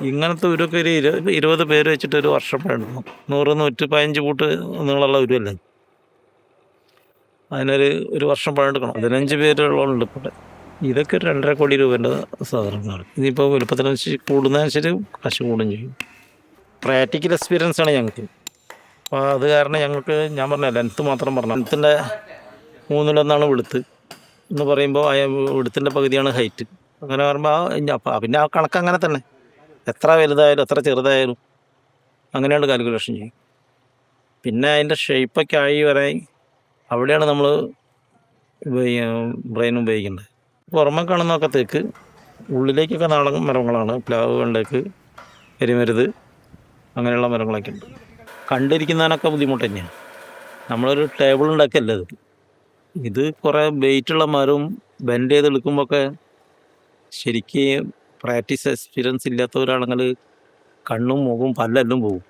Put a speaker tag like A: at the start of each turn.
A: ഇങ്ങനത്തെ ഉരുവൊക്കെ ഒരു 20 പേര് വെച്ചിട്ട് ഒരു വർഷം പഴം 100-115 ഫൂട്ട് നീളമുള്ള ഉരുവല്ലേ. ഒരു വർഷം പഴം 15 പേരുകളുണ്ട് ഇപ്പോൾ. ഇതൊക്കെ ഒരു 2.5 കോടി രൂപേൻ്റെ സാധനങ്ങളാണ്. ഇതിപ്പോൾ വലുപ്പത്തിനനുസരിച്ച് കൂടുന്നതനുസരിച്ച് കാശ് കൂടുകയും ചെയ്യും. പ്രാക്ടിക്കൽ എക്സ്പീരിയൻസ് ആണ് ഞങ്ങൾക്ക്. അപ്പോൾ അത് കാരണം ഞങ്ങൾക്ക്, ഞാൻ പറഞ്ഞ ലെങ്ത്ത് മാത്രം പറഞ്ഞു, ലെങ്ത്തിൻ്റെ 1/3 വെളുത്ത് എന്ന് പറയുമ്പോൾ വെളുത്തിൻ്റെ പകുതിയാണ് ഹൈറ്റ്. അങ്ങനെ പറയുമ്പോൾ പിന്നെ ആ കണക്ക് അങ്ങനെ തന്നെ, എത്ര വലുതായാലും എത്ര ചെറുതായാലും അങ്ങനെയാണ് കാൽക്കുലേഷൻ ചെയ്യും. പിന്നെ അതിൻ്റെ ഷേപ്പൊക്കെ ആയി വരാൻ അവിടെയാണ് നമ്മൾ ബ്രെയിൻ ഉപയോഗിക്കേണ്ടത്. പുറമെ കാണുന്നതൊക്കെ തേക്ക്, ഉള്ളിലേക്കൊക്കെ നാടൻ മരങ്ങളാണ്. പ്ലാവ്, വെണ്ടേക്ക്, കരിമരുത്, അങ്ങനെയുള്ള മരങ്ങളൊക്കെ ഉണ്ട്. കണ്ടിരിക്കുന്നതിനൊക്കെ ബുദ്ധിമുട്ട് തന്നെയാണ്. നമ്മളൊരു ടേബിൾ ഉണ്ടാക്കിയല്ല ഇത് കുറേ വെയിറ്റുള്ള മരവും ബെൻഡ് ചെയ്ത് എടുക്കുമ്പോഴൊക്കെ ശരിക്കും പ്രാക്ടീസ് എക്സ്പീരിയൻസ് ഇല്ലാത്തവരാണെങ്കിൽ കണ്ണും മുഖവും പല്ലെല്ലാം പോകും.